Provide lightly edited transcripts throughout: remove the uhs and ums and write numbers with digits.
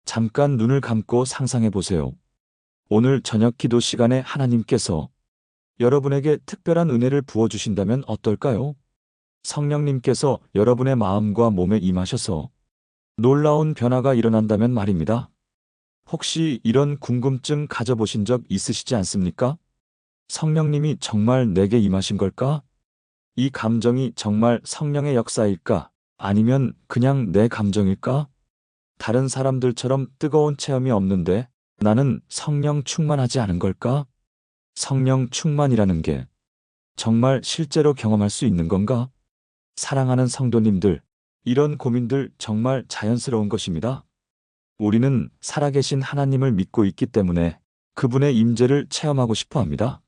잠깐 눈을 감고 상상해 보세요. 오늘 저녁 기도 시간에 하나님께서 여러분에게 특별한 은혜를 부어주신다면 어떨까요? 성령님께서 여러분의 마음과 몸에 임하셔서 놀라운 변화가 일어난다면 말입니다. 혹시 이런 궁금증 가져보신 적 있으시지 않습니까? 성령님이 정말 내게 임하신 걸까? 이 감정이 정말 성령의 역사일까? 아니면 그냥 내 감정일까? 다른 사람들처럼 뜨거운 체험이 없는데 나는 성령 충만하지 않은 걸까? 성령 충만이라는 게 정말 실제로 경험할 수 있는 건가? 사랑하는 성도님들, 이런 고민들 정말 자연스러운 것입니다. 우리는 살아계신 하나님을 믿고 있기 때문에 그분의 임재를 체험하고 싶어 합니다.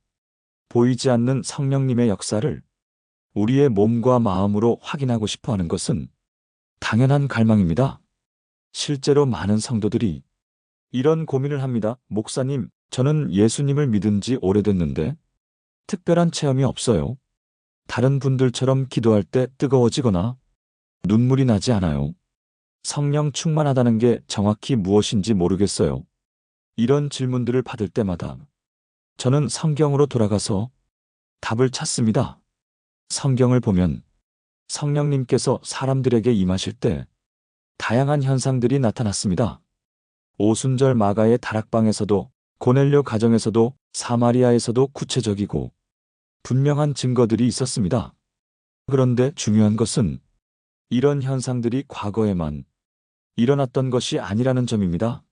보이지 않는 성령님의 역사를 우리의 몸과 마음으로 확인하고 싶어 하는 것은 당연한 갈망입니다. 실제로 많은 성도들이 이런 고민을 합니다. 목사님, 저는 예수님을 믿은 지 오래됐는데 특별한 체험이 없어요. 다른 분들처럼 기도할 때 뜨거워지거나 눈물이 나지 않아요. 성령 충만하다는 게 정확히 무엇인지 모르겠어요. 이런 질문들을 받을 때마다 저는 성경으로 돌아가서 답을 찾습니다. 성경을 보면 성령님께서 사람들에게 임하실 때 다양한 현상들이 나타났습니다. 오순절 마가의 다락방에서도 고넬료 가정에서도 사마리아에서도 구체적이고 분명한 증거들이 있었습니다. 그런데 중요한 것은 이런 현상들이 과거에만 일어났던 것이 아니라는 점입니다.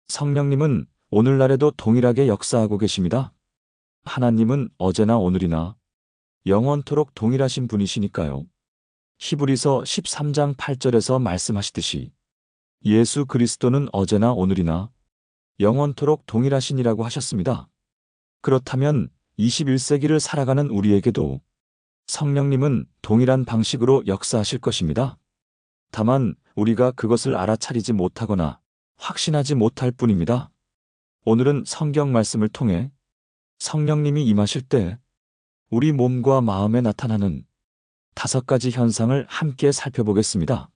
성령님은 오늘날에도 동일하게 역사하고 계십니다. 하나님은 어제나 오늘이나 영원토록 동일하신 분이시니까요. 히브리서 13장 8절에서 말씀하시듯이 예수 그리스도는 어제나 오늘이나 영원토록 동일하시니라고 하셨습니다. 그렇다면 21세기를 살아가는 우리에게도 성령님은 동일한 방식으로 역사하실 것입니다. 다만 우리가 그것을 알아차리지 못하거나 확신하지 못할 뿐입니다. 오늘은 성경 말씀을 통해 성령님이 임하실 때 우리 몸과 마음에 나타나는 5가지 현상을 함께 살펴보겠습니다.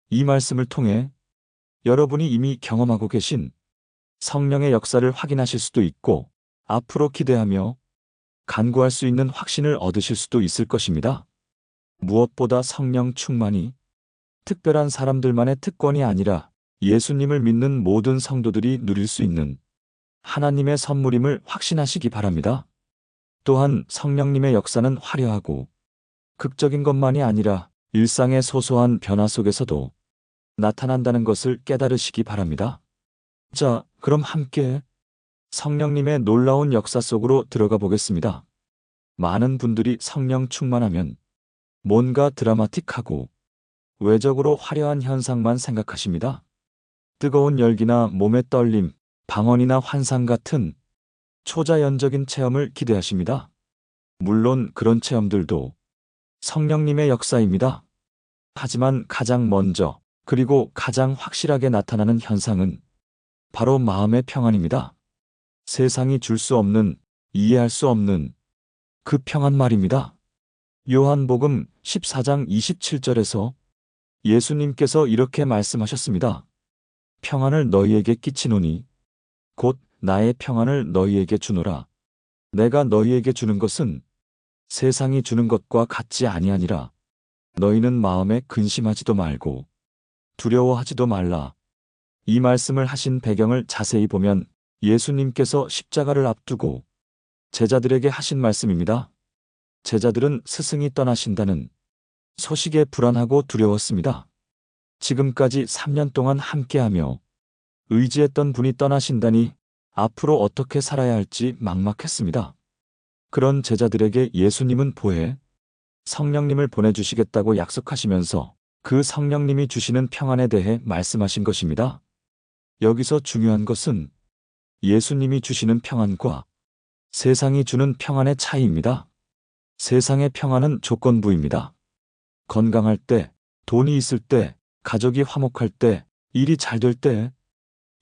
이 말씀을 통해 여러분이 이미 경험하고 계신 성령의 역사를 확인하실 수도 있고 앞으로 기대하며 간구할 수 있는 확신을 얻으실 수도 있을 것입니다. 무엇보다 성령 충만이 특별한 사람들만의 특권이 아니라 예수님을 믿는 모든 성도들이 누릴 수 있는 하나님의 선물임을 확신하시기 바랍니다. 또한 성령님의 역사는 화려하고 극적인 것만이 아니라 일상의 소소한 변화 속에서도 나타난다는 것을 깨달으시기 바랍니다. 자, 그럼 함께 성령님의 놀라운 역사 속으로 들어가 보겠습니다. 많은 분들이 성령 충만하면 뭔가 드라마틱하고 외적으로 화려한 현상만 생각하십니다. 뜨거운 열기나 몸의 떨림, 방언이나 환상 같은 초자연적인 체험을 기대하십니다. 물론 그런 체험들도 성령님의 역사입니다. 하지만 가장 먼저 그리고 가장 확실하게 나타나는 현상은 바로 마음의 평안입니다. 세상이 줄 수 없는, 이해할 수 없는 그 평안 말입니다. 요한복음 14장 27절에서 예수님께서 이렇게 말씀하셨습니다. 평안을 너희에게 끼치노니 곧 나의 평안을 너희에게 주노라. 내가 너희에게 주는 것은 세상이 주는 것과 같지 아니하니라. 너희는 마음에 근심하지도 말고 두려워하지도 말라. 이 말씀을 하신 배경을 자세히 보면 예수님께서 십자가를 앞두고 제자들에게 하신 말씀입니다. 제자들은 스승이 떠나신다는 소식에 불안하고 두려웠습니다. 지금까지 3년 동안 함께하며 의지했던 분이 떠나신다니 앞으로 어떻게 살아야 할지 막막했습니다. 그런 제자들에게 예수님은 보혜 성령님을 보내주시겠다고 약속하시면서 그 성령님이 주시는 평안에 대해 말씀하신 것입니다. 여기서 중요한 것은 예수님이 주시는 평안과 세상이 주는 평안의 차이입니다. 세상의 평안은 조건부입니다. 건강할 때, 돈이 있을 때, 가족이 화목할 때, 일이 잘 될 때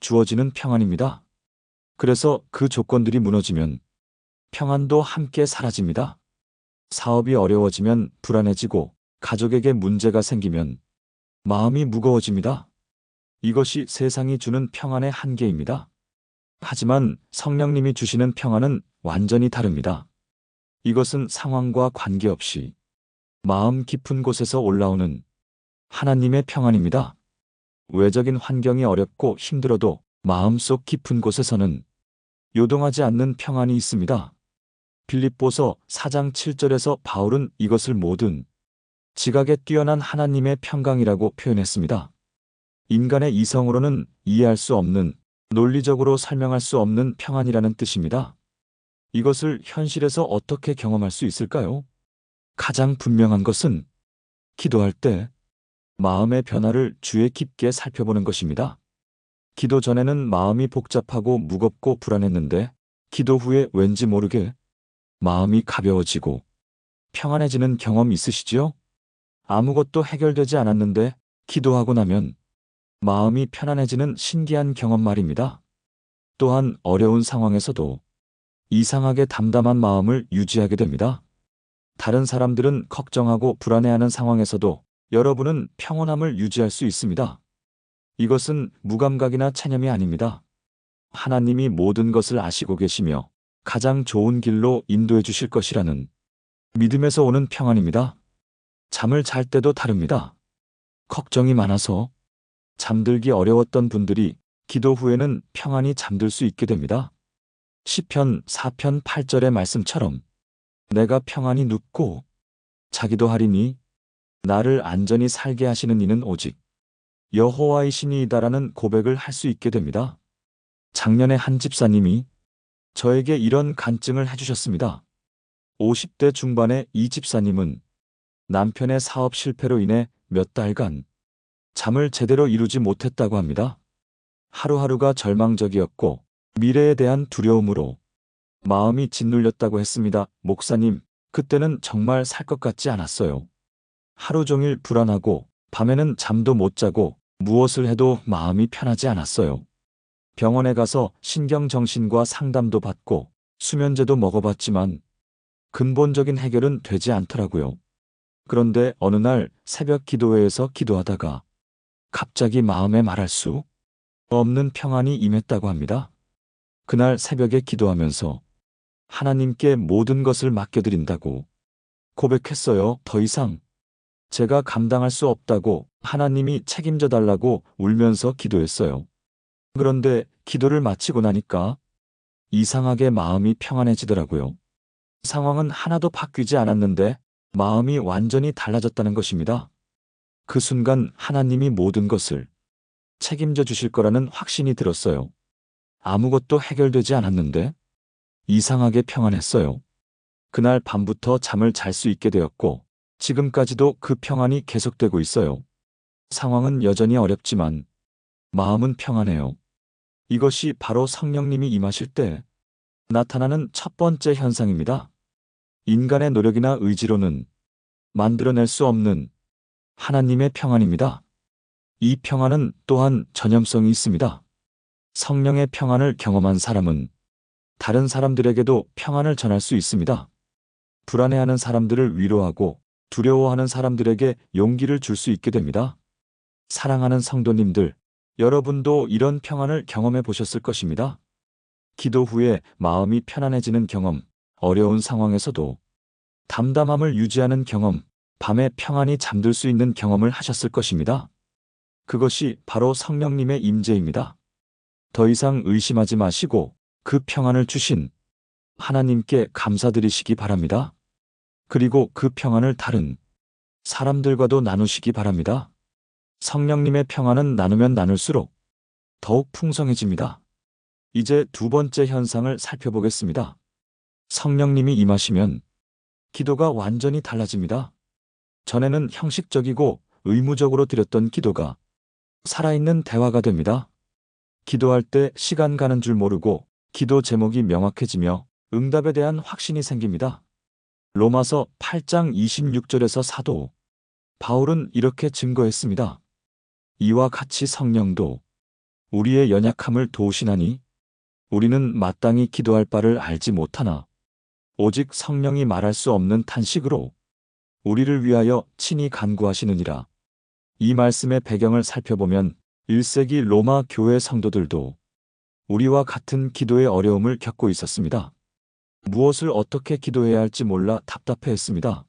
주어지는 평안입니다. 그래서 그 조건들이 무너지면 평안도 함께 사라집니다. 사업이 어려워지면 불안해지고 가족에게 문제가 생기면 마음이 무거워집니다. 이것이 세상이 주는 평안의 한계입니다. 하지만 성령님이 주시는 평안은 완전히 다릅니다. 이것은 상황과 관계없이 마음 깊은 곳에서 올라오는 하나님의 평안입니다. 외적인 환경이 어렵고 힘들어도 마음속 깊은 곳에서는 요동하지 않는 평안이 있습니다. 빌립보서 4장 7절에서 바울은 이것을 모든 지각에 뛰어난 하나님의 평강이라고 표현했습니다. 인간의 이성으로는 이해할 수 없는, 논리적으로 설명할 수 없는 평안이라는 뜻입니다. 이것을 현실에서 어떻게 경험할 수 있을까요? 가장 분명한 것은 기도할 때 마음의 변화를 주의 깊게 살펴보는 것입니다. 기도 전에는 마음이 복잡하고 무겁고 불안했는데 기도 후에 왠지 모르게 마음이 가벼워지고 평안해지는 경험 있으시지요? 아무것도 해결되지 않았는데 기도하고 나면 마음이 편안해지는 신기한 경험 말입니다. 또한 어려운 상황에서도 이상하게 담담한 마음을 유지하게 됩니다. 다른 사람들은 걱정하고 불안해하는 상황에서도 여러분은 평온함을 유지할 수 있습니다. 이것은 무감각이나 체념이 아닙니다. 하나님이 모든 것을 아시고 계시며 가장 좋은 길로 인도해 주실 것이라는 믿음에서 오는 평안입니다. 잠을 잘 때도 다릅니다. 걱정이 많아서 잠들기 어려웠던 분들이 기도 후에는 평안히 잠들 수 있게 됩니다. 시편 4편 8절의 말씀처럼 내가 평안히 눕고 자기도 하리니 나를 안전히 살게 하시는 이는 오직 여호와이시니이다라는 고백을 할 수 있게 됩니다. 작년에 한 집사님이 저에게 이런 간증을 해주셨습니다. 50대 중반의 이 집사님은 남편의 사업 실패로 인해 몇 달간 잠을 제대로 이루지 못했다고 합니다. 하루하루가 절망적이었고 미래에 대한 두려움으로 마음이 짓눌렸다고 했습니다. 목사님, 그때는 정말 살 것 같지 않았어요. 하루 종일 불안하고 밤에는 잠도 못 자고 무엇을 해도 마음이 편하지 않았어요. 병원에 가서 신경정신과 상담도 받고 수면제도 먹어봤지만 근본적인 해결은 되지 않더라고요. 그런데 어느 날 새벽 기도회에서 기도하다가 갑자기 마음에 말할 수 없는 평안이 임했다고 합니다. 그날 새벽에 기도하면서 하나님께 모든 것을 맡겨드린다고 고백했어요. 더 이상 제가 감당할 수 없다고 하나님이 책임져 달라고 울면서 기도했어요. 그런데 기도를 마치고 나니까 이상하게 마음이 평안해지더라고요. 상황은 하나도 바뀌지 않았는데 마음이 완전히 달라졌다는 것입니다. 그 순간 하나님이 모든 것을 책임져 주실 거라는 확신이 들었어요. 아무것도 해결되지 않았는데 이상하게 평안했어요. 그날 밤부터 잠을 잘 수 있게 되었고 지금까지도 그 평안이 계속되고 있어요. 상황은 여전히 어렵지만 마음은 평안해요. 이것이 바로 성령님이 임하실 때 나타나는 첫 번째 현상입니다. 인간의 노력이나 의지로는 만들어낼 수 없는 하나님의 평안입니다. 이 평안은 또한 전염성이 있습니다. 성령의 평안을 경험한 사람은 다른 사람들에게도 평안을 전할 수 있습니다. 불안해하는 사람들을 위로하고 두려워하는 사람들에게 용기를 줄 수 있게 됩니다. 사랑하는 성도님들, 여러분도 이런 평안을 경험해 보셨을 것입니다. 기도 후에 마음이 편안해지는 경험, 어려운 상황에서도 담담함을 유지하는 경험, 밤에 평안히 잠들 수 있는 경험을 하셨을 것입니다. 그것이 바로 성령님의 임재입니다. 더 이상 의심하지 마시고 그 평안을 주신 하나님께 감사드리시기 바랍니다. 그리고 그 평안을 다른 사람들과도 나누시기 바랍니다. 성령님의 평안은 나누면 나눌수록 더욱 풍성해집니다. 이제 두 번째 현상을 살펴보겠습니다. 성령님이 임하시면 기도가 완전히 달라집니다. 전에는 형식적이고 의무적으로 드렸던 기도가 살아있는 대화가 됩니다. 기도할 때 시간 가는 줄 모르고 기도 제목이 명확해지며 응답에 대한 확신이 생깁니다. 로마서 8장 26절에서 사도 바울은 이렇게 증거했습니다. 이와 같이 성령도 우리의 연약함을 도우시나니 우리는 마땅히 기도할 바를 알지 못하나 오직 성령이 말할 수 없는 탄식으로 우리를 위하여 친히 간구하시느니라. 이 말씀의 배경을 살펴보면 1세기 로마 교회 성도들도 우리와 같은 기도의 어려움을 겪고 있었습니다. 무엇을 어떻게 기도해야 할지 몰라 답답해했습니다.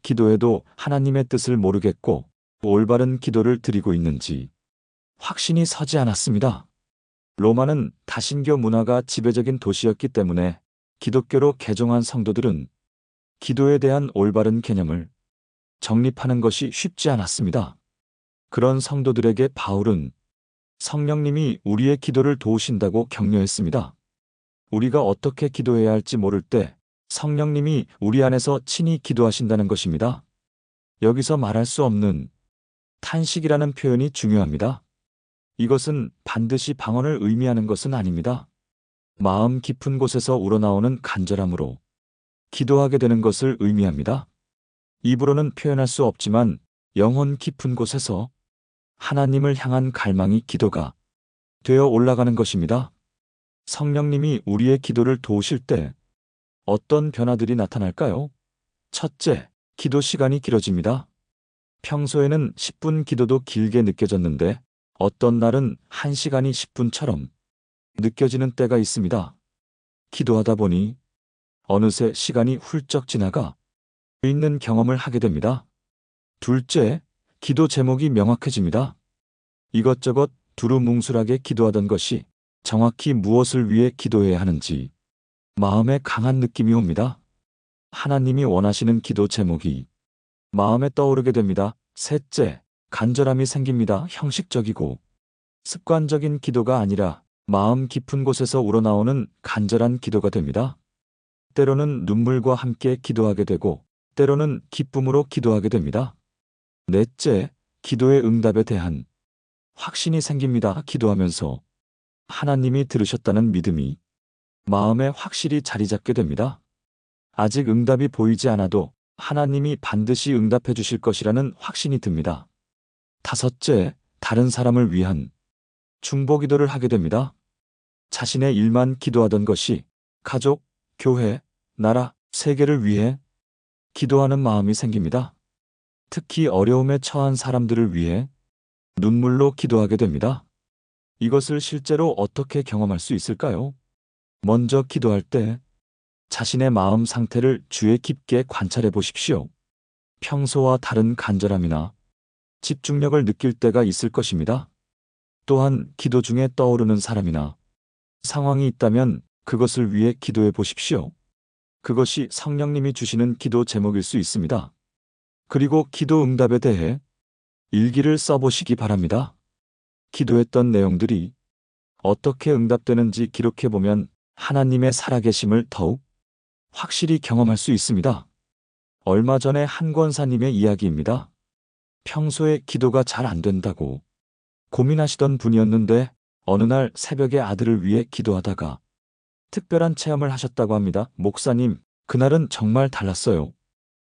기도해도 하나님의 뜻을 모르겠고 올바른 기도를 드리고 있는지 확신이 서지 않았습니다. 로마는 다신교 문화가 지배적인 도시였기 때문에 기독교로 개종한 성도들은 기도에 대한 올바른 개념을 정립하는 것이 쉽지 않았습니다. 그런 성도들에게 바울은 성령님이 우리의 기도를 도우신다고 격려했습니다. 우리가 어떻게 기도해야 할지 모를 때 성령님이 우리 안에서 친히 기도하신다는 것입니다. 여기서 말할 수 없는 탄식이라는 표현이 중요합니다. 이것은 반드시 방언을 의미하는 것은 아닙니다. 마음 깊은 곳에서 우러나오는 간절함으로 기도하게 되는 것을 의미합니다. 입으로는 표현할 수 없지만 영혼 깊은 곳에서 하나님을 향한 갈망이 기도가 되어 올라가는 것입니다. 성령님이 우리의 기도를 도우실 때 어떤 변화들이 나타날까요? 첫째, 기도 시간이 길어집니다. 평소에는 10분 기도도 길게 느껴졌는데 어떤 날은 1시간이 10분처럼 느껴지는 때가 있습니다. 기도하다 보니 어느새 시간이 훌쩍 지나가 있는 경험을 하게 됩니다. 둘째, 기도 제목이 명확해집니다. 이것저것 두루뭉술하게 기도하던 것이 정확히 무엇을 위해 기도해야 하는지 마음에 강한 느낌이 옵니다. 하나님이 원하시는 기도 제목이 마음에 떠오르게 됩니다. 셋째, 간절함이 생깁니다. 형식적이고 습관적인 기도가 아니라 마음 깊은 곳에서 우러나오는 간절한 기도가 됩니다. 때로는 눈물과 함께 기도하게 되고 때로는 기쁨으로 기도하게 됩니다. 넷째, 기도의 응답에 대한 확신이 생깁니다. 기도하면서 하나님이 들으셨다는 믿음이 마음에 확실히 자리 잡게 됩니다. 아직 응답이 보이지 않아도 하나님이 반드시 응답해 주실 것이라는 확신이 듭니다. 다섯째, 다른 사람을 위한 중보 기도를 하게 됩니다. 자신의 일만 기도하던 것이 가족, 교회, 나라, 세계를 위해 기도하는 마음이 생깁니다. 특히 어려움에 처한 사람들을 위해 눈물로 기도하게 됩니다. 이것을 실제로 어떻게 경험할 수 있을까요? 먼저 기도할 때 자신의 마음 상태를 주의 깊게 관찰해 보십시오. 평소와 다른 간절함이나 집중력을 느낄 때가 있을 것입니다. 또한 기도 중에 떠오르는 사람이나 상황이 있다면 그것을 위해 기도해 보십시오. 그것이 성령님이 주시는 기도 제목일 수 있습니다. 그리고 기도 응답에 대해 일기를 써보시기 바랍니다. 기도했던 내용들이 어떻게 응답되는지 기록해보면 하나님의 살아계심을 더욱 확실히 경험할 수 있습니다. 얼마 전에 한 권사님의 이야기입니다. 평소에 기도가 잘 안 된다고 고민하시던 분이었는데 어느 날 새벽에 아들을 위해 기도하다가 특별한 체험을 하셨다고 합니다. 목사님, 그날은 정말 달랐어요.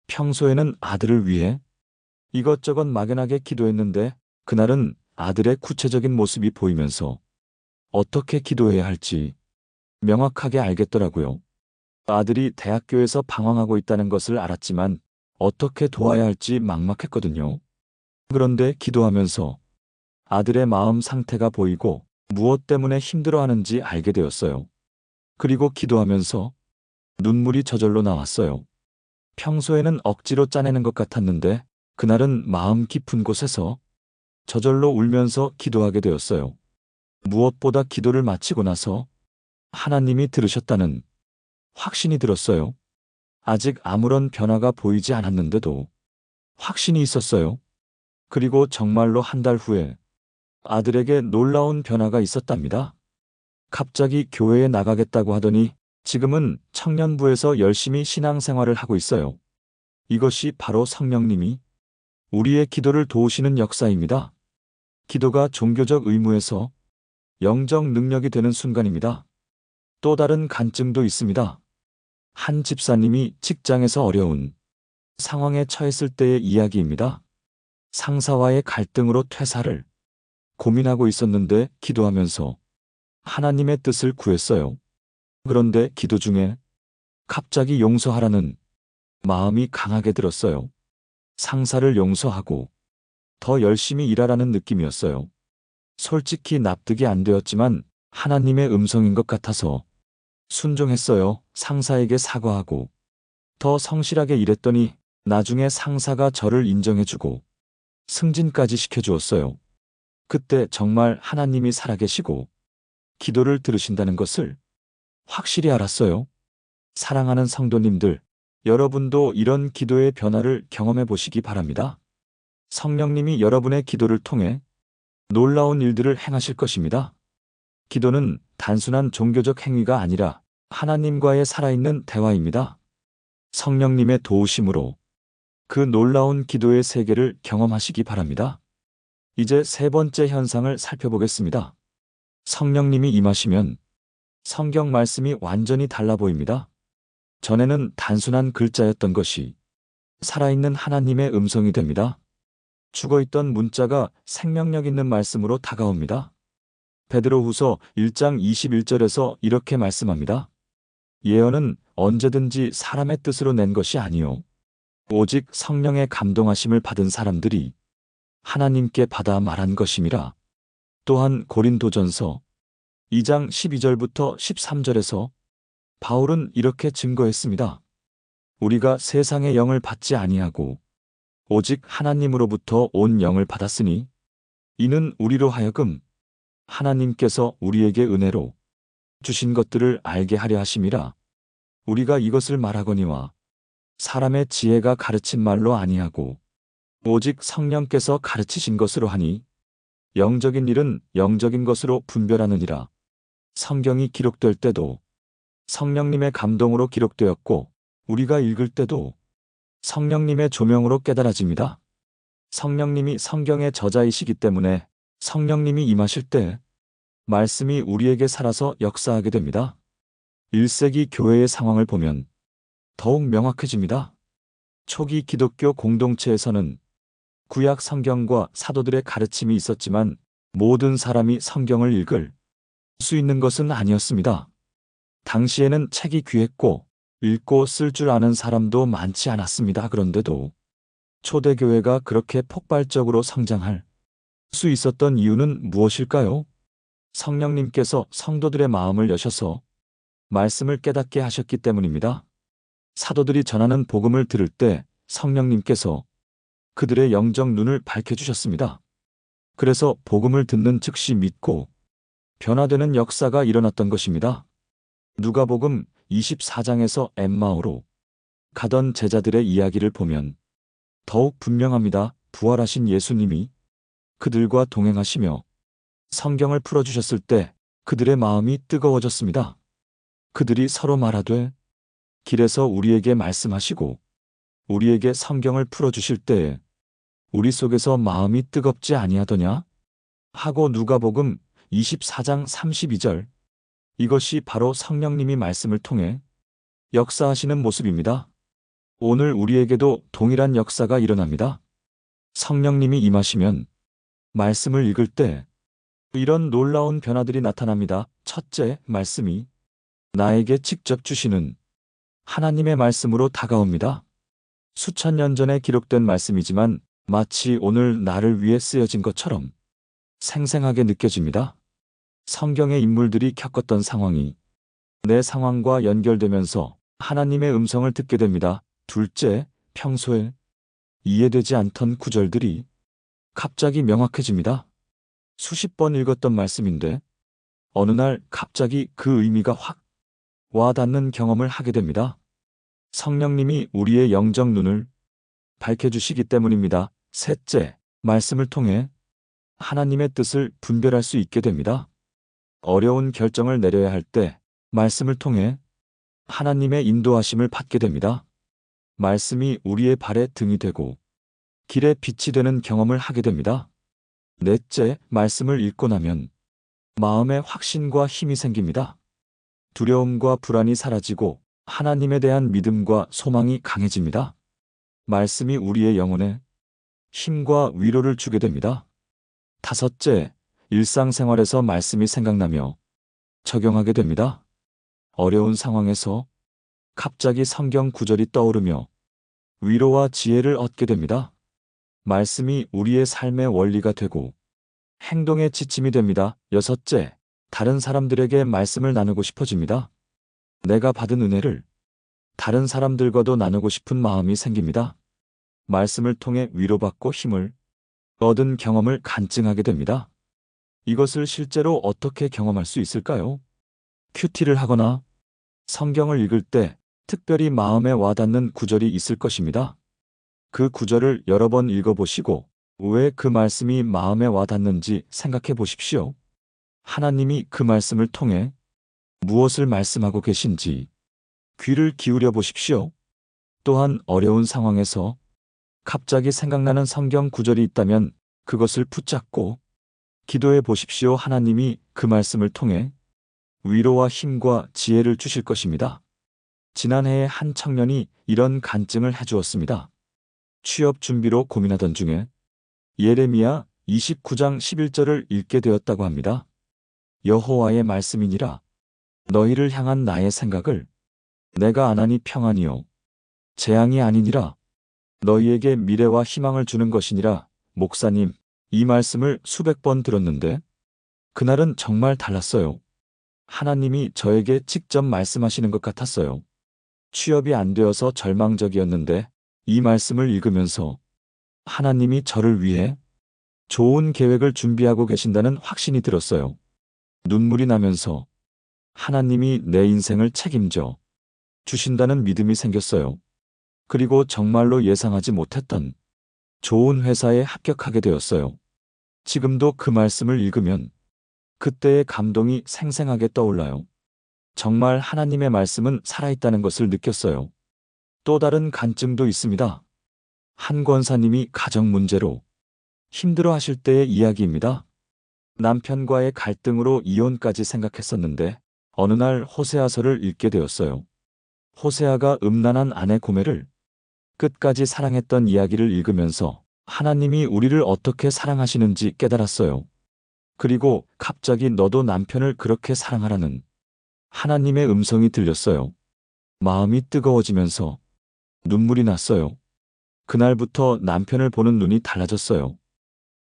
평소에는 아들을 위해 이것저것 막연하게 기도했는데 그날은 아들의 구체적인 모습이 보이면서 어떻게 기도해야 할지 명확하게 알겠더라고요. 아들이 대학교에서 방황하고 있다는 것을 알았지만 어떻게 도와야 할지 막막했거든요. 그런데 기도하면서 아들의 마음 상태가 보이고 무엇 때문에 힘들어하는지 알게 되었어요. 그리고 기도하면서 눈물이 저절로 나왔어요. 평소에는 억지로 짜내는 것 같았는데 그날은 마음 깊은 곳에서 저절로 울면서 기도하게 되었어요. 무엇보다 기도를 마치고 나서 하나님이 들으셨다는 확신이 들었어요. 아직 아무런 변화가 보이지 않았는데도 확신이 있었어요. 그리고 정말로 한 달 후에 아들에게 놀라운 변화가 있었답니다. 갑자기 교회에 나가겠다고 하더니 지금은 청년부에서 열심히 신앙생활을 하고 있어요. 이것이 바로 성령님이 우리의 기도를 도우시는 역사입니다. 기도가 종교적 의무에서 영적 능력이 되는 순간입니다. 또 다른 간증도 있습니다. 한 집사님이 직장에서 어려운 상황에 처했을 때의 이야기입니다. 상사와의 갈등으로 퇴사를 고민하고 있었는데 기도하면서 하나님의 뜻을 구했어요. 그런데 기도 중에 갑자기 용서하라는 마음이 강하게 들었어요. 상사를 용서하고 더 열심히 일하라는 느낌이었어요. 솔직히 납득이 안 되었지만 하나님의 음성인 것 같아서 순종했어요. 상사에게 사과하고 더 성실하게 일했더니 나중에 상사가 저를 인정해주고 승진까지 시켜주었어요. 그때 정말 하나님이 살아계시고 기도를 들으신다는 것을 확실히 알았어요. 사랑하는 성도님들, 여러분도 이런 기도의 변화를 경험해 보시기 바랍니다. 성령님이 여러분의 기도를 통해 놀라운 일들을 행하실 것입니다. 기도는 단순한 종교적 행위가 아니라 하나님과의 살아있는 대화입니다. 성령님의 도우심으로 그 놀라운 기도의 세계를 경험하시기 바랍니다. 이제 세 번째 현상을 살펴보겠습니다. 성령님이 임하시면 성경 말씀이 완전히 달라 보입니다. 전에는 단순한 글자였던 것이 살아있는 하나님의 음성이 됩니다. 죽어있던 문자가 생명력 있는 말씀으로 다가옵니다. 베드로후서 1장 21절에서 이렇게 말씀합니다. 예언은 언제든지 사람의 뜻으로 낸 것이 아니요 오직 성령의 감동하심을 받은 사람들이 하나님께 받아 말한 것임이라. 또한 고린도전서 2장 12절부터 13절에서 바울은 이렇게 증거했습니다. 우리가 세상의 영을 받지 아니하고 오직 하나님으로부터 온 영을 받았으니 이는 우리로 하여금 하나님께서 우리에게 은혜로 주신 것들을 알게 하려 하심이라. 우리가 이것을 말하거니와 사람의 지혜가 가르친 말로 아니하고 오직 성령께서 가르치신 것으로 하니 영적인 일은 영적인 것으로 분별하느니라. 성경이 기록될 때도 성령님의 감동으로 기록되었고 우리가 읽을 때도 성령님의 조명으로 깨달아집니다. 성령님이 성경의 저자이시기 때문에 성령님이 임하실 때 말씀이 우리에게 살아서 역사하게 됩니다. 1세기 교회의 상황을 보면 더욱 명확해집니다. 초기 기독교 공동체에서는 구약 성경과 사도들의 가르침이 있었지만 모든 사람이 성경을 읽을 수 있는 것은 아니었습니다. 당시에는 책이 귀했고 읽고 쓸 줄 아는 사람도 많지 않았습니다. 그런데도 초대교회가 그렇게 폭발적으로 성장할 수 있었던 이유는 무엇일까요? 성령님께서 성도들의 마음을 여셔서 말씀을 깨닫게 하셨기 때문입니다. 사도들이 전하는 복음을 들을 때 성령님께서 그들의 영적 눈을 밝혀주셨습니다. 그래서 복음을 듣는 즉시 믿고 변화되는 역사가 일어났던 것입니다. 누가복음 24장에서 엠마오로 가던 제자들의 이야기를 보면 더욱 분명합니다. 부활하신 예수님이 그들과 동행하시며 성경을 풀어주셨을 때 그들의 마음이 뜨거워졌습니다. 그들이 서로 말하되 길에서 우리에게 말씀하시고 우리에게 성경을 풀어주실 때에 우리 속에서 마음이 뜨겁지 아니하더냐? 하고 누가복음 24장 32절. 이것이 바로 성령님이 말씀을 통해 역사하시는 모습입니다. 오늘 우리에게도 동일한 역사가 일어납니다. 성령님이 임하시면 말씀을 읽을 때 이런 놀라운 변화들이 나타납니다. 첫째, 말씀이 나에게 직접 주시는 하나님의 말씀으로 다가옵니다. 수천 년 전에 기록된 말씀이지만 마치 오늘 나를 위해 쓰여진 것처럼 생생하게 느껴집니다. 성경의 인물들이 겪었던 상황이 내 상황과 연결되면서 하나님의 음성을 듣게 됩니다. 둘째, 평소에 이해되지 않던 구절들이 갑자기 명확해집니다. 수십 번 읽었던 말씀인데 어느 날 갑자기 그 의미가 확 와닿는 경험을 하게 됩니다. 성령님이 우리의 영적 눈을 밝혀주시기 때문입니다. 셋째, 말씀을 통해 하나님의 뜻을 분별할 수 있게 됩니다. 어려운 결정을 내려야 할 때 말씀을 통해 하나님의 인도하심을 받게 됩니다. 말씀이 우리의 발의 등이 되고 길의 빛이 되는 경험을 하게 됩니다. 넷째, 말씀을 읽고 나면 마음에 확신과 힘이 생깁니다. 두려움과 불안이 사라지고 하나님에 대한 믿음과 소망이 강해집니다. 말씀이 우리의 영혼에 힘과 위로를 주게 됩니다. 다섯째, 일상생활에서 말씀이 생각나며 적용하게 됩니다. 어려운 상황에서 갑자기 성경 구절이 떠오르며 위로와 지혜를 얻게 됩니다. 말씀이 우리의 삶의 원리가 되고 행동에 지침이 됩니다. 여섯째, 다른 사람들에게 말씀을 나누고 싶어집니다. 내가 받은 은혜를 다른 사람들과도 나누고 싶은 마음이 생깁니다. 말씀을 통해 위로받고 힘을 얻은 경험을 간증하게 됩니다. 이것을 실제로 어떻게 경험할 수 있을까요? 큐티를 하거나 성경을 읽을 때 특별히 마음에 와닿는 구절이 있을 것입니다. 그 구절을 여러 번 읽어보시고 왜 그 말씀이 마음에 와닿는지 생각해 보십시오. 하나님이 그 말씀을 통해 무엇을 말씀하고 계신지 귀를 기울여 보십시오. 또한 어려운 상황에서 갑자기 생각나는 성경 구절이 있다면 그것을 붙잡고 기도해 보십시오. 하나님이 그 말씀을 통해 위로와 힘과 지혜를 주실 것입니다. 지난해에 한 청년이 이런 간증을 해주었습니다. 취업 준비로 고민하던 중에 예레미야 29장 11절을 읽게 되었다고 합니다. 여호와의 말씀이니라. 너희를 향한 나의 생각을 내가 아나니 평안이요 재앙이 아니니라. 너희에게 미래와 희망을 주는 것이니라. 목사님, 이 말씀을 수백 번 들었는데 그날은 정말 달랐어요. 하나님이 저에게 직접 말씀하시는 것 같았어요. 취업이 안 되어서 절망적이었는데 이 말씀을 읽으면서 하나님이 저를 위해 좋은 계획을 준비하고 계신다는 확신이 들었어요. 눈물이 나면서 하나님이 내 인생을 책임져 주신다는 믿음이 생겼어요. 그리고 정말로 예상하지 못했던 좋은 회사에 합격하게 되었어요. 지금도 그 말씀을 읽으면 그때의 감동이 생생하게 떠올라요. 정말 하나님의 말씀은 살아있다는 것을 느꼈어요. 또 다른 간증도 있습니다. 한 권사님이 가정 문제로 힘들어 하실 때의 이야기입니다. 남편과의 갈등으로 이혼까지 생각했었는데 어느 날 호세아서를 읽게 되었어요. 호세아가 음란한 아내 고멜을 끝까지 사랑했던 이야기를 읽으면서 하나님이 우리를 어떻게 사랑하시는지 깨달았어요. 그리고 갑자기 너도 남편을 그렇게 사랑하라는 하나님의 음성이 들렸어요. 마음이 뜨거워지면서 눈물이 났어요. 그날부터 남편을 보는 눈이 달라졌어요.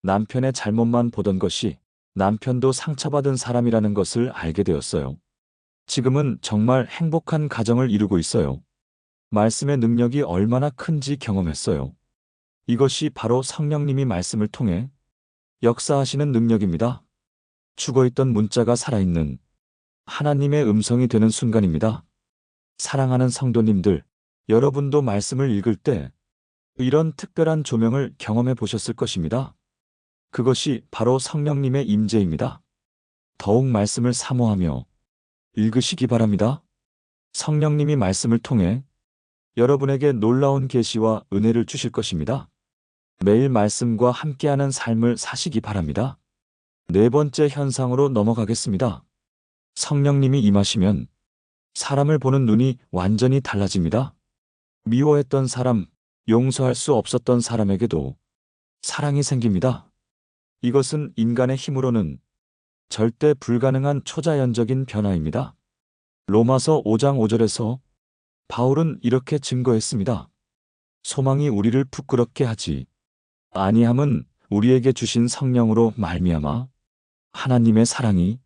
남편의 잘못만 보던 것이 남편도 상처받은 사람이라는 것을 알게 되었어요. 지금은 정말 행복한 가정을 이루고 있어요. 말씀의 능력이 얼마나 큰지 경험했어요. 이것이 바로 성령님이 말씀을 통해 역사하시는 능력입니다. 죽어있던 문자가 살아있는 하나님의 음성이 되는 순간입니다. 사랑하는 성도님들, 여러분도 말씀을 읽을 때 이런 특별한 조명을 경험해 보셨을 것입니다. 그것이 바로 성령님의 임재입니다. 더욱 말씀을 사모하며 읽으시기 바랍니다. 성령님이 말씀을 통해 여러분에게 놀라운 계시와 은혜를 주실 것입니다. 매일 말씀과 함께하는 삶을 사시기 바랍니다. 네 번째 현상으로 넘어가겠습니다. 성령님이 임하시면 사람을 보는 눈이 완전히 달라집니다. 미워했던 사람, 용서할 수 없었던 사람에게도 사랑이 생깁니다. 이것은 인간의 힘으로는 절대 불가능한 초자연적인 변화입니다. 로마서 5장 5절에서 바울은 이렇게 증거했습니다. 소망이 우리를 부끄럽게 하지 아니함은 우리에게 주신 성령으로 말미암아 하나님의 사랑이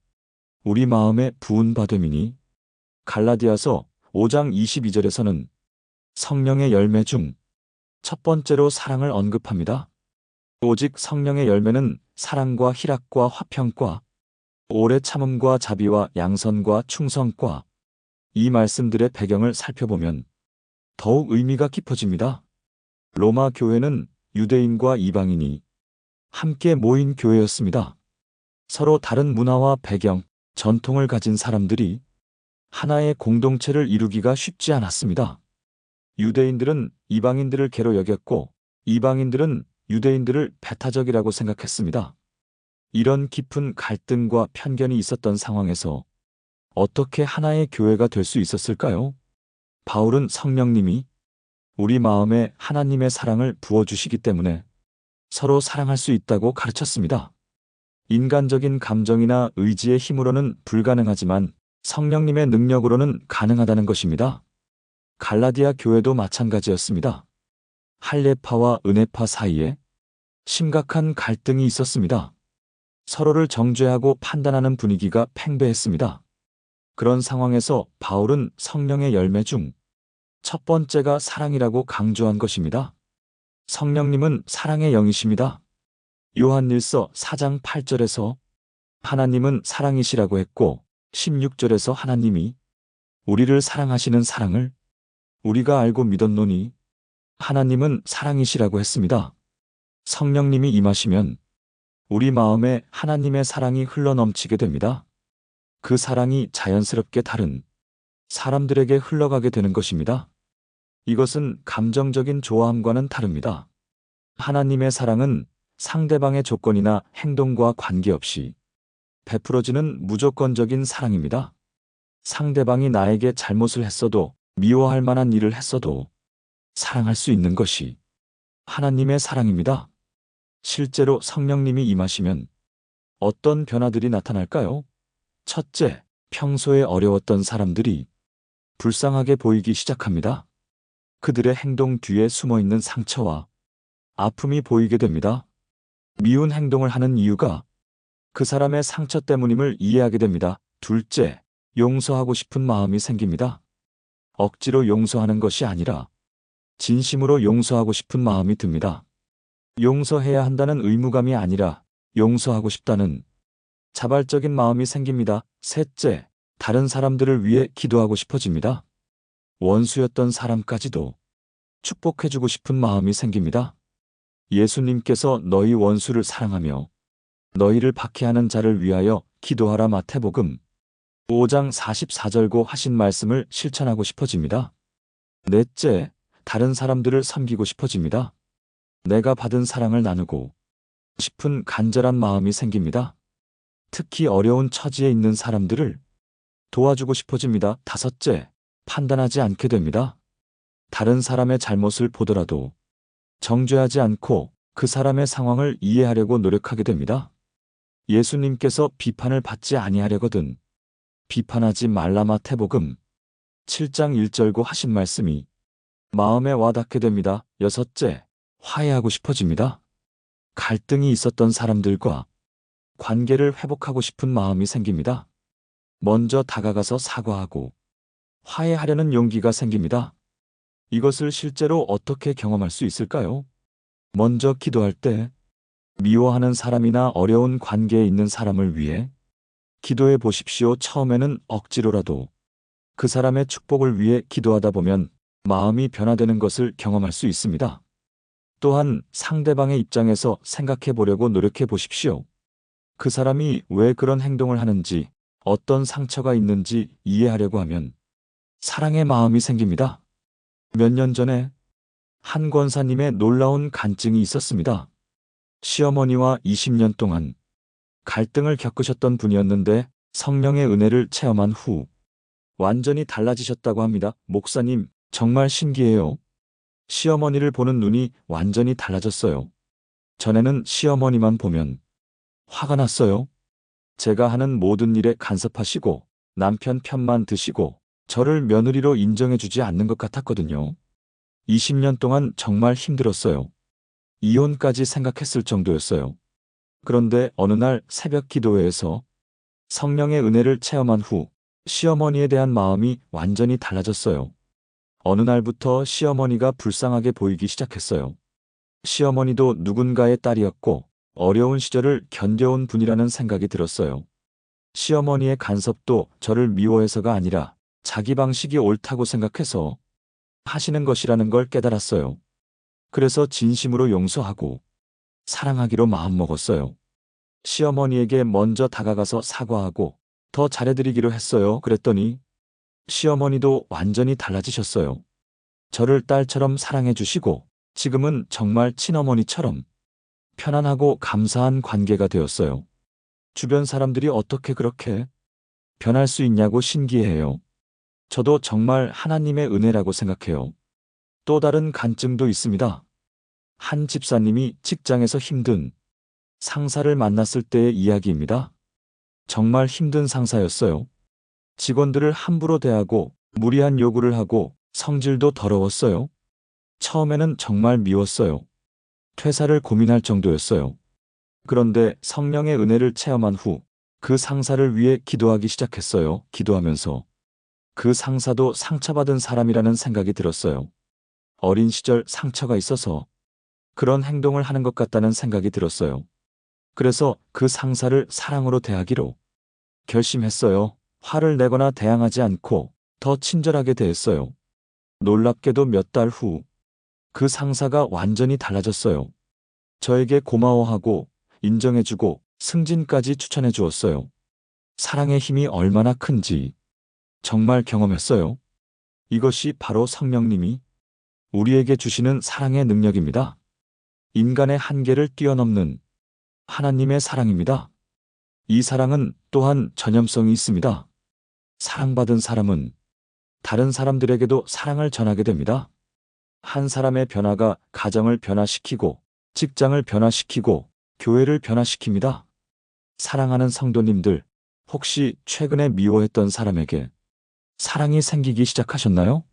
우리 마음에 부은 바 됨이니. 갈라디아서 5장 22절에서는 성령의 열매 중 첫 번째로 사랑을 언급합니다. 오직 성령의 열매는 사랑과 희락과 화평과 오래 참음과 자비와 양선과 충성과 이 말씀들의 배경을 살펴보면 더욱 의미가 깊어집니다. 로마 교회는 유대인과 이방인이 함께 모인 교회였습니다. 서로 다른 문화와 배경, 전통을 가진 사람들이 하나의 공동체를 이루기가 쉽지 않았습니다. 유대인들은 이방인들을 개로 여겼고 이방인들은 유대인들을 배타적이라고 생각했습니다. 이런 깊은 갈등과 편견이 있었던 상황에서 어떻게 하나의 교회가 될 수 있었을까요? 바울은 성령님이 우리 마음에 하나님의 사랑을 부어주시기 때문에 서로 사랑할 수 있다고 가르쳤습니다. 인간적인 감정이나 의지의 힘으로는 불가능하지만 성령님의 능력으로는 가능하다는 것입니다. 갈라디아 교회도 마찬가지였습니다. 할례파와 은혜파 사이에 심각한 갈등이 있었습니다. 서로를 정죄하고 판단하는 분위기가 팽배했습니다. 그런 상황에서 바울은 성령의 열매 중 첫 번째가 사랑이라고 강조한 것입니다. 성령님은 사랑의 영이십니다. 요한일서 4장 8절에서 하나님은 사랑이시라고 했고 16절에서 하나님이 우리를 사랑하시는 사랑을 우리가 알고 믿었노니 하나님은 사랑이시라고 했습니다. 성령님이 임하시면 우리 마음에 하나님의 사랑이 흘러넘치게 됩니다. 그 사랑이 자연스럽게 다른 사람들에게 흘러가게 되는 것입니다. 이것은 감정적인 좋아함과는 다릅니다. 하나님의 사랑은 상대방의 조건이나 행동과 관계없이 베풀어지는 무조건적인 사랑입니다. 상대방이 나에게 잘못을 했어도 미워할 만한 일을 했어도 사랑할 수 있는 것이 하나님의 사랑입니다. 실제로 성령님이 임하시면 어떤 변화들이 나타날까요? 첫째, 평소에 어려웠던 사람들이 불쌍하게 보이기 시작합니다. 그들의 행동 뒤에 숨어있는 상처와 아픔이 보이게 됩니다. 미운 행동을 하는 이유가 그 사람의 상처 때문임을 이해하게 됩니다. 둘째, 용서하고 싶은 마음이 생깁니다. 억지로 용서하는 것이 아니라 진심으로 용서하고 싶은 마음이 듭니다. 용서해야 한다는 의무감이 아니라 용서하고 싶다는 자발적인 마음이 생깁니다. 셋째, 다른 사람들을 위해 기도하고 싶어집니다. 원수였던 사람까지도 축복해주고 싶은 마음이 생깁니다. 예수님께서 너희 원수를 사랑하며 너희를 박해하는 자를 위하여 기도하라 마태복음 5장 44절고 하신 말씀을 실천하고 싶어집니다. 넷째, 다른 사람들을 섬기고 싶어집니다. 내가 받은 사랑을 나누고 싶은 간절한 마음이 생깁니다. 특히 어려운 처지에 있는 사람들을 도와주고 싶어집니다. 다섯째, 판단하지 않게 됩니다. 다른 사람의 잘못을 보더라도 정죄하지 않고 그 사람의 상황을 이해하려고 노력하게 됩니다. 예수님께서 비판을 받지 아니하려거든 비판하지 말라 마태복음 7장 1절고 하신 말씀이 마음에 와닿게 됩니다. 여섯째, 화해하고 싶어집니다. 갈등이 있었던 사람들과 관계를 회복하고 싶은 마음이 생깁니다. 먼저 다가가서 사과하고 화해하려는 용기가 생깁니다. 이것을 실제로 어떻게 경험할 수 있을까요? 먼저 기도할 때 미워하는 사람이나 어려운 관계에 있는 사람을 위해 기도해 보십시오. 처음에는 억지로라도 그 사람의 축복을 위해 기도하다 보면 마음이 변화되는 것을 경험할 수 있습니다. 또한 상대방의 입장에서 생각해 보려고 노력해 보십시오. 그 사람이 왜 그런 행동을 하는지, 어떤 상처가 있는지 이해하려고 하면 사랑의 마음이 생깁니다. 몇 년 전에 한 권사님의 놀라운 간증이 있었습니다. 시어머니와 20년 동안 갈등을 겪으셨던 분이었는데 성령의 은혜를 체험한 후 완전히 달라지셨다고 합니다. 목사님, 정말 신기해요. 시어머니를 보는 눈이 완전히 달라졌어요. 전에는 시어머니만 보면 화가 났어요. 제가 하는 모든 일에 간섭하시고 남편 편만 드시고 저를 며느리로 인정해주지 않는 것 같았거든요. 20년 동안 정말 힘들었어요. 이혼까지 생각했을 정도였어요. 그런데 어느 날 새벽 기도회에서 성령의 은혜를 체험한 후 시어머니에 대한 마음이 완전히 달라졌어요. 어느 날부터 시어머니가 불쌍하게 보이기 시작했어요. 시어머니도 누군가의 딸이었고 어려운 시절을 견뎌온 분이라는 생각이 들었어요. 시어머니의 간섭도 저를 미워해서가 아니라 자기 방식이 옳다고 생각해서 하시는 것이라는 걸 깨달았어요. 그래서 진심으로 용서하고 사랑하기로 마음먹었어요. 시어머니에게 먼저 다가가서 사과하고 더 잘해드리기로 했어요. 그랬더니 시어머니도 완전히 달라지셨어요. 저를 딸처럼 사랑해주시고 지금은 정말 친어머니처럼 편안하고 감사한 관계가 되었어요. 주변 사람들이 어떻게 그렇게 변할 수 있냐고 신기해해요. 저도 정말 하나님의 은혜라고 생각해요. 또 다른 간증도 있습니다. 한 집사님이 직장에서 힘든 상사를 만났을 때의 이야기입니다. 정말 힘든 상사였어요. 직원들을 함부로 대하고 무리한 요구를 하고 성질도 더러웠어요. 처음에는 정말 미웠어요. 퇴사를 고민할 정도였어요. 그런데 성령의 은혜를 체험한 후 그 상사를 위해 기도하기 시작했어요. 기도하면서 그 상사도 상처받은 사람이라는 생각이 들었어요. 어린 시절 상처가 있어서 그런 행동을 하는 것 같다는 생각이 들었어요. 그래서 그 상사를 사랑으로 대하기로 결심했어요. 화를 내거나 대항하지 않고 더 친절하게 대했어요. 놀랍게도 몇 달 후 그 상사가 완전히 달라졌어요. 저에게 고마워하고 인정해주고 승진까지 추천해 주었어요. 사랑의 힘이 얼마나 큰지 정말 경험했어요. 이것이 바로 성령님이 우리에게 주시는 사랑의 능력입니다. 인간의 한계를 뛰어넘는 하나님의 사랑입니다. 이 사랑은 또한 전염성이 있습니다. 사랑받은 사람은 다른 사람들에게도 사랑을 전하게 됩니다. 한 사람의 변화가 가정을 변화시키고 직장을 변화시키고 교회를 변화시킵니다. 사랑하는 성도님들, 혹시 최근에 미워했던 사람에게 사랑이 생기기 시작하셨나요?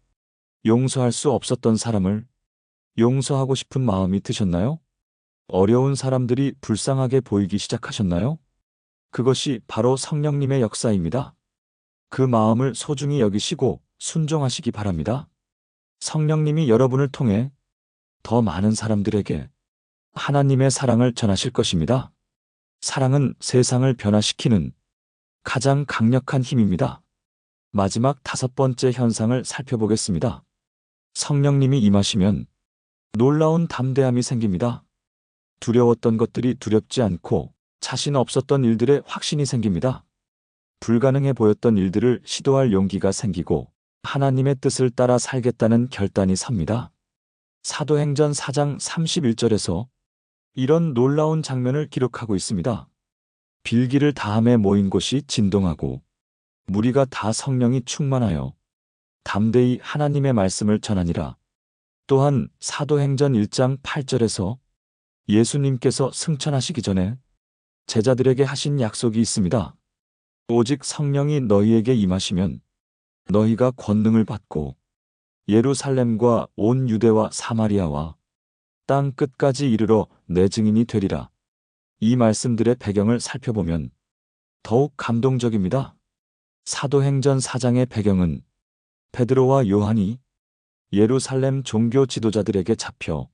용서할 수 없었던 사람을 용서하고 싶은 마음이 드셨나요? 어려운 사람들이 불쌍하게 보이기 시작하셨나요? 그것이 바로 성령님의 역사입니다. 그 마음을 소중히 여기시고 순종하시기 바랍니다. 성령님이 여러분을 통해 더 많은 사람들에게 하나님의 사랑을 전하실 것입니다. 사랑은 세상을 변화시키는 가장 강력한 힘입니다. 마지막 5번째 현상을 살펴보겠습니다. 성령님이 임하시면 놀라운 담대함이 생깁니다. 두려웠던 것들이 두렵지 않고 자신 없었던 일들에 확신이 생깁니다. 불가능해 보였던 일들을 시도할 용기가 생기고 하나님의 뜻을 따라 살겠다는 결단이 섭니다. 사도행전 4장 31절에서 이런 놀라운 장면을 기록하고 있습니다. 빌기를 다함에 모인 곳이 진동하고 무리가 다 성령이 충만하여 담대히 하나님의 말씀을 전하니라. 또한 사도행전 1장 8절에서 예수님께서 승천하시기 전에 제자들에게 하신 약속이 있습니다. 오직 성령이 너희에게 임하시면 너희가 권능을 받고 예루살렘과 온 유대와 사마리아와 땅 끝까지 이르러 내 증인이 되리라. 이 말씀들의 배경을 살펴보면 더욱 감동적입니다. 사도행전 4장의 배경은 베드로와 요한이 예루살렘 종교 지도자들에게 잡혀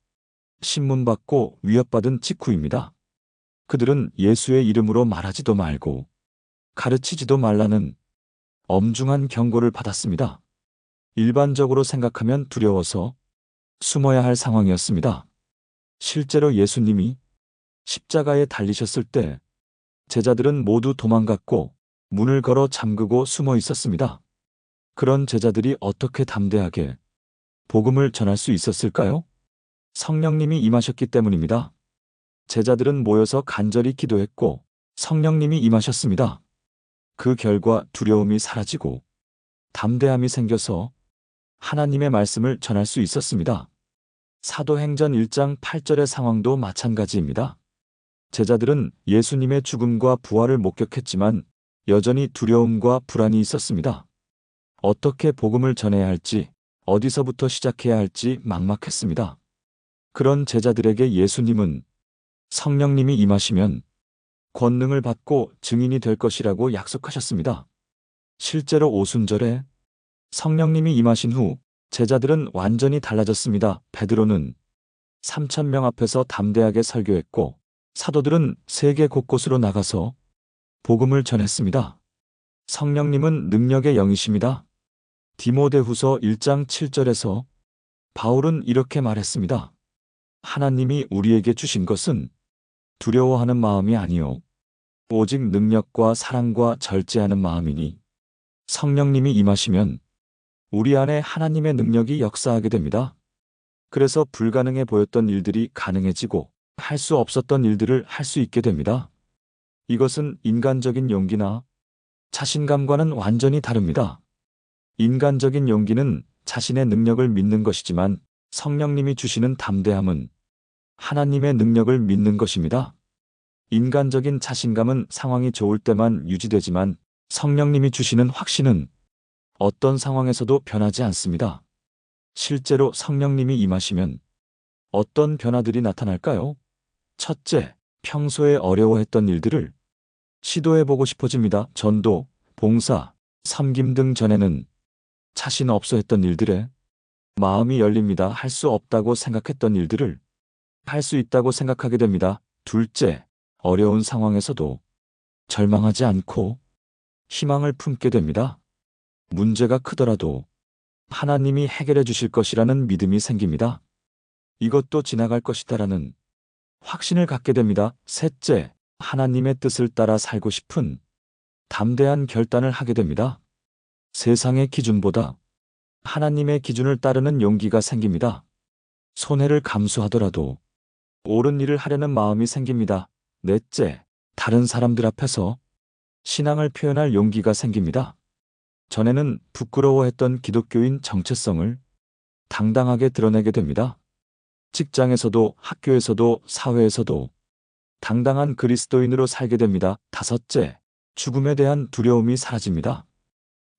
신문받고 위협받은 직후입니다. 그들은 예수의 이름으로 말하지도 말고 가르치지도 말라는 엄중한 경고를 받았습니다. 일반적으로 생각하면 두려워서 숨어야 할 상황이었습니다. 실제로 예수님이 십자가에 달리셨을 때 제자들은 모두 도망갔고 문을 걸어 잠그고 숨어 있었습니다. 그런 제자들이 어떻게 담대하게 복음을 전할 수 있었을까요? 성령님이 임하셨기 때문입니다. 제자들은 모여서 간절히 기도했고 성령님이 임하셨습니다. 그 결과 두려움이 사라지고 담대함이 생겨서 하나님의 말씀을 전할 수 있었습니다. 사도행전 1장 8절의 상황도 마찬가지입니다. 제자들은 예수님의 죽음과 부활을 목격했지만 여전히 두려움과 불안이 있었습니다. 어떻게 복음을 전해야 할지, 어디서부터 시작해야 할지 막막했습니다. 그런 제자들에게 예수님은 성령님이 임하시면 권능을 받고 증인이 될 것이라고 약속하셨습니다. 실제로 오순절에 성령님이 임하신 후 제자들은 완전히 달라졌습니다. 베드로는 3,000명 앞에서 담대하게 설교했고 사도들은 세계 곳곳으로 나가서 복음을 전했습니다. 성령님은 능력의 영이십니다. 디모데후서 1장 7절에서 바울은 이렇게 말했습니다. 하나님이 우리에게 주신 것은 두려워하는 마음이 아니요 오직 능력과 사랑과 절제하는 마음이니 성령님이 임하시면 우리 안에 하나님의 능력이 역사하게 됩니다. 그래서 불가능해 보였던 일들이 가능해지고 할 수 없었던 일들을 할 수 있게 됩니다. 이것은 인간적인 용기나 자신감과는 완전히 다릅니다. 인간적인 용기는 자신의 능력을 믿는 것이지만 성령님이 주시는 담대함은 하나님의 능력을 믿는 것입니다. 인간적인 자신감은 상황이 좋을 때만 유지되지만 성령님이 주시는 확신은 어떤 상황에서도 변하지 않습니다. 실제로 성령님이 임하시면 어떤 변화들이 나타날까요? 첫째, 평소에 어려워했던 일들을 시도해보고 싶어집니다. 전도, 봉사, 섬김 등 전에는 자신 없어 했던 일들에 마음이 열립니다. 할 수 없다고 생각했던 일들을 할 수 있다고 생각하게 됩니다. 둘째, 어려운 상황에서도 절망하지 않고 희망을 품게 됩니다. 문제가 크더라도 하나님이 해결해 주실 것이라는 믿음이 생깁니다. 이것도 지나갈 것이다라는 확신을 갖게 됩니다. 셋째, 하나님의 뜻을 따라 살고 싶은 담대한 결단을 하게 됩니다. 세상의 기준보다 하나님의 기준을 따르는 용기가 생깁니다. 손해를 감수하더라도 옳은 일을 하려는 마음이 생깁니다. 넷째, 다른 사람들 앞에서 신앙을 표현할 용기가 생깁니다. 전에는 부끄러워했던 기독교인 정체성을 당당하게 드러내게 됩니다. 직장에서도 학교에서도 사회에서도 당당한 그리스도인으로 살게 됩니다. 다섯째, 죽음에 대한 두려움이 사라집니다.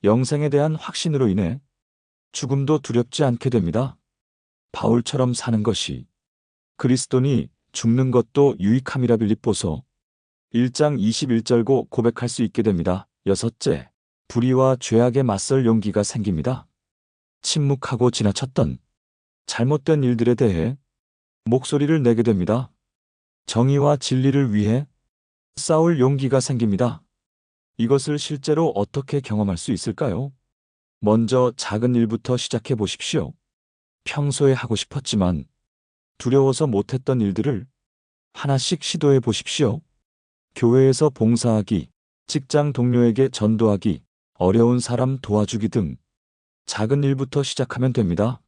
영생에 대한 확신으로 인해 죽음도 두렵지 않게 됩니다. 바울처럼 사는 것이 그리스도니 죽는 것도 유익함이라 빌립보서 1장 21절고 고백할 수 있게 됩니다. 여섯째, 불의와 죄악에 맞설 용기가 생깁니다. 침묵하고 지나쳤던 잘못된 일들에 대해 목소리를 내게 됩니다. 정의와 진리를 위해 싸울 용기가 생깁니다. 이것을 실제로 어떻게 경험할 수 있을까요? 먼저 작은 일부터 시작해 보십시오. 평소에 하고 싶었지만 두려워서 못했던 일들을 하나씩 시도해 보십시오. 교회에서 봉사하기, 직장 동료에게 전도하기, 어려운 사람 도와주기 등 작은 일부터 시작하면 됩니다.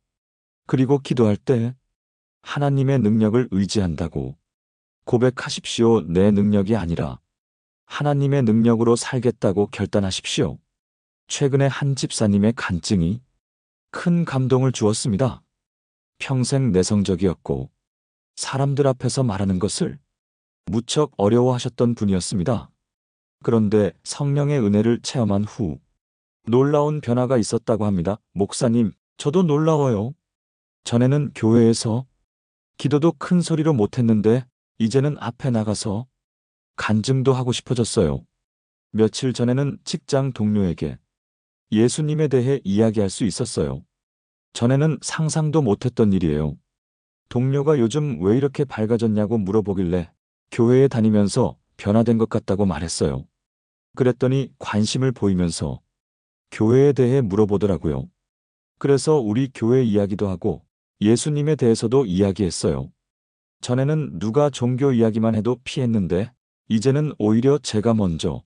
그리고 기도할 때 하나님의 능력을 의지한다고 고백하십시오. 내 능력이 아니라 하나님의 능력으로 살겠다고 결단하십시오. 최근에 한 집사님의 간증이 큰 감동을 주었습니다. 평생 내성적이었고 사람들 앞에서 말하는 것을 무척 어려워하셨던 분이었습니다. 그런데 성령의 은혜를 체험한 후 놀라운 변화가 있었다고 합니다. 목사님, 저도 놀라워요. 전에는 교회에서 기도도 큰 소리로 못했는데 이제는 앞에 나가서 간증도 하고 싶어졌어요. 며칠 전에는 직장 동료에게 예수님에 대해 이야기할 수 있었어요. 전에는 상상도 못했던 일이에요. 동료가 요즘 왜 이렇게 밝아졌냐고 물어보길래 교회에 다니면서 변화된 것 같다고 말했어요. 그랬더니 관심을 보이면서 교회에 대해 물어보더라고요. 그래서 우리 교회 이야기도 하고 예수님에 대해서도 이야기했어요. 전에는 누가 종교 이야기만 해도 피했는데 이제는 오히려 제가 먼저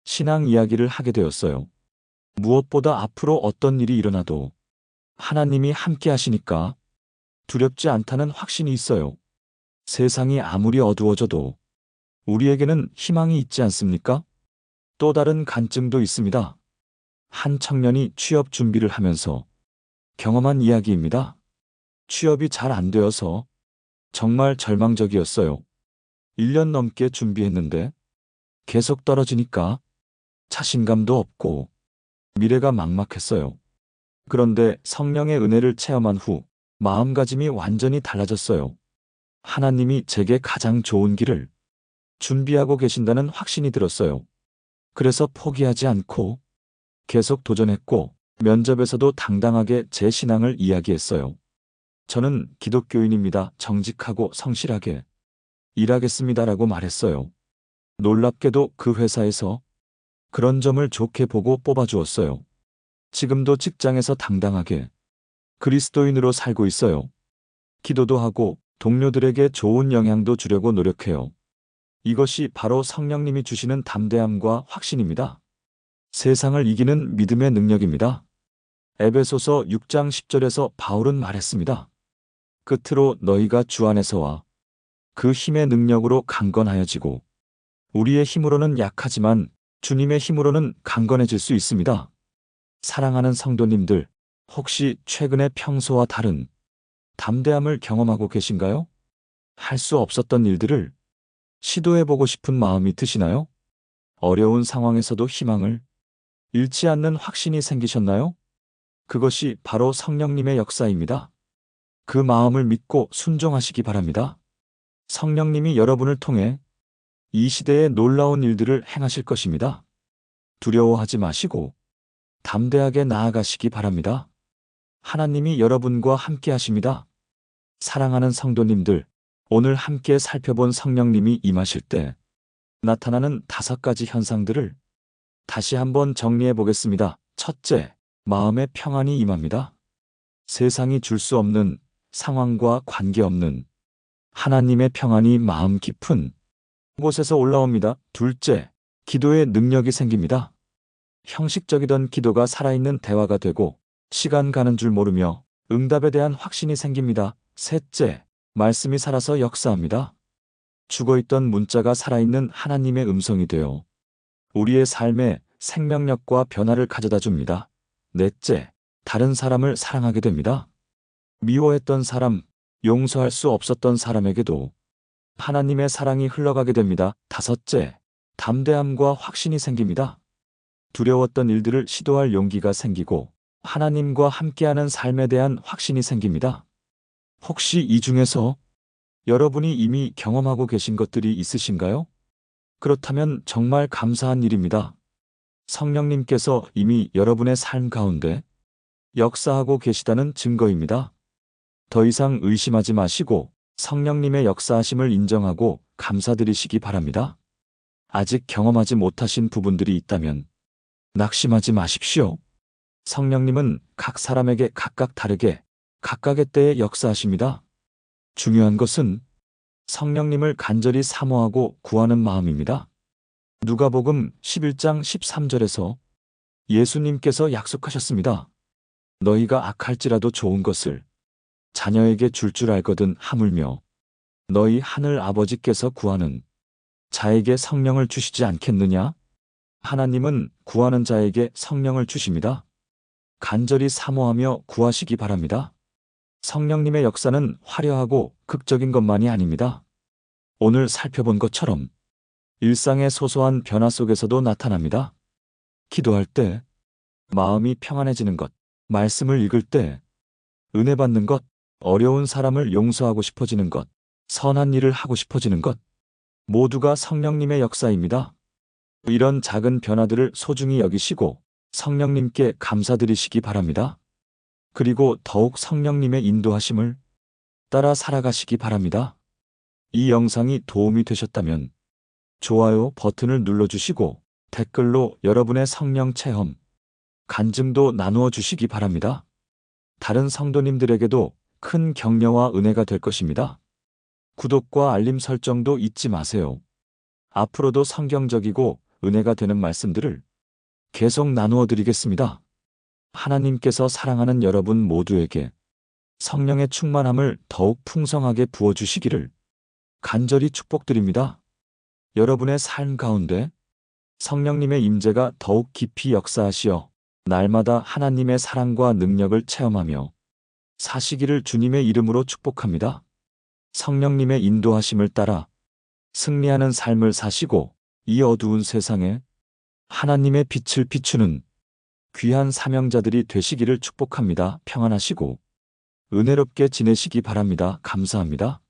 신앙 이야기를 하게 되었어요. 무엇보다 앞으로 어떤 일이 일어나도 하나님이 함께 하시니까 두렵지 않다는 확신이 있어요. 세상이 아무리 어두워져도 우리에게는 희망이 있지 않습니까? 또 다른 간증도 있습니다. 한 청년이 취업 준비를 하면서 경험한 이야기입니다. 취업이 잘 안 되어서 정말 절망적이었어요. 1년 넘게 준비했는데 계속 떨어지니까 자신감도 없고 미래가 막막했어요. 그런데 성령의 은혜를 체험한 후 마음가짐이 완전히 달라졌어요. 하나님이 제게 가장 좋은 길을 준비하고 계신다는 확신이 들었어요. 그래서 포기하지 않고 계속 도전했고 면접에서도 당당하게 제 신앙을 이야기했어요. 저는 기독교인입니다. 정직하고 성실하게 일하겠습니다라고 말했어요. 놀랍게도 그 회사에서 그런 점을 좋게 보고 뽑아주었어요. 지금도 직장에서 당당하게 그리스도인으로 살고 있어요. 기도도 하고 동료들에게 좋은 영향도 주려고 노력해요. 이것이 바로 성령님이 주시는 담대함과 확신입니다. 세상을 이기는 믿음의 능력입니다. 에베소서 6장 10절에서 바울은 말했습니다. 끝으로 너희가 주 안에서와 그 힘의 능력으로 강건하여지고 우리의 힘으로는 약하지만 주님의 힘으로는 강건해질 수 있습니다. 사랑하는 성도님들, 혹시 최근에 평소와 다른 담대함을 경험하고 계신가요? 할 수 없었던 일들을 시도해보고 싶은 마음이 드시나요? 어려운 상황에서도 희망을 잃지 않는 확신이 생기셨나요? 그것이 바로 성령님의 역사입니다. 그 마음을 믿고 순종하시기 바랍니다. 성령님이 여러분을 통해 이 시대에 놀라운 일들을 행하실 것입니다. 두려워하지 마시고 담대하게 나아가시기 바랍니다. 하나님이 여러분과 함께 하십니다. 사랑하는 성도님들, 오늘 함께 살펴본 성령님이 임하실 때 나타나는 5가지 현상들을 다시 한번 정리해 보겠습니다. 첫째, 마음의 평안이 임합니다. 세상이 줄 수 없는, 상황과 관계없는 하나님의 평안이 마음 깊은 곳에서 올라옵니다. 둘째, 기도의 능력이 생깁니다. 형식적이던 기도가 살아있는 대화가 되고 시간 가는 줄 모르며 응답에 대한 확신이 생깁니다. 셋째, 말씀이 살아서 역사합니다. 죽어있던 문자가 살아있는 하나님의 음성이 되어 우리의 삶에 생명력과 변화를 가져다 줍니다. 넷째, 다른 사람을 사랑하게 됩니다. 미워했던 사람, 용서할 수 없었던 사람에게도 하나님의 사랑이 흘러가게 됩니다. 다섯째, 담대함과 확신이 생깁니다. 두려웠던 일들을 시도할 용기가 생기고 하나님과 함께하는 삶에 대한 확신이 생깁니다. 혹시 이 중에서 여러분이 이미 경험하고 계신 것들이 있으신가요? 그렇다면 정말 감사한 일입니다. 성령님께서 이미 여러분의 삶 가운데 역사하고 계시다는 증거입니다. 더 이상 의심하지 마시고 성령님의 역사하심을 인정하고 감사드리시기 바랍니다. 아직 경험하지 못하신 부분들이 있다면 낙심하지 마십시오. 성령님은 각 사람에게 각각 다르게 각각의 때에 역사하십니다. 중요한 것은 성령님을 간절히 사모하고 구하는 마음입니다. 누가복음 11장 13절에서 예수님께서 약속하셨습니다. 너희가 악할지라도 좋은 것을 자녀에게 줄 알거든 하물며 너희 하늘 아버지께서 구하는 자에게 성령을 주시지 않겠느냐? 하나님은 구하는 자에게 성령을 주십니다. 간절히 사모하며 구하시기 바랍니다. 성령님의 역사는 화려하고 극적인 것만이 아닙니다. 오늘 살펴본 것처럼 일상의 소소한 변화 속에서도 나타납니다. 기도할 때 마음이 평안해지는 것, 말씀을 읽을 때 은혜 받는 것, 어려운 사람을 용서하고 싶어지는 것, 선한 일을 하고 싶어지는 것, 모두가 성령님의 역사입니다. 이런 작은 변화들을 소중히 여기시고 성령님께 감사드리시기 바랍니다. 그리고 더욱 성령님의 인도하심을 따라 살아가시기 바랍니다. 이 영상이 도움이 되셨다면 좋아요 버튼을 눌러주시고 댓글로 여러분의 성령 체험, 간증도 나누어 주시기 바랍니다. 다른 성도님들에게도 큰 격려와 은혜가 될 것입니다. 구독과 알림 설정도 잊지 마세요. 앞으로도 성경적이고 은혜가 되는 말씀들을 계속 나누어 드리겠습니다. 하나님께서 사랑하는 여러분 모두에게 성령의 충만함을 더욱 풍성하게 부어주시기를 간절히 축복드립니다. 여러분의 삶 가운데 성령님의 임재가 더욱 깊이 역사하시어 날마다 하나님의 사랑과 능력을 체험하며 사시기를 주님의 이름으로 축복합니다. 성령님의 인도하심을 따라 승리하는 삶을 사시고 이 어두운 세상에 하나님의 빛을 비추는 귀한 사명자들이 되시기를 축복합니다. 평안하시고 은혜롭게 지내시기 바랍니다. 감사합니다.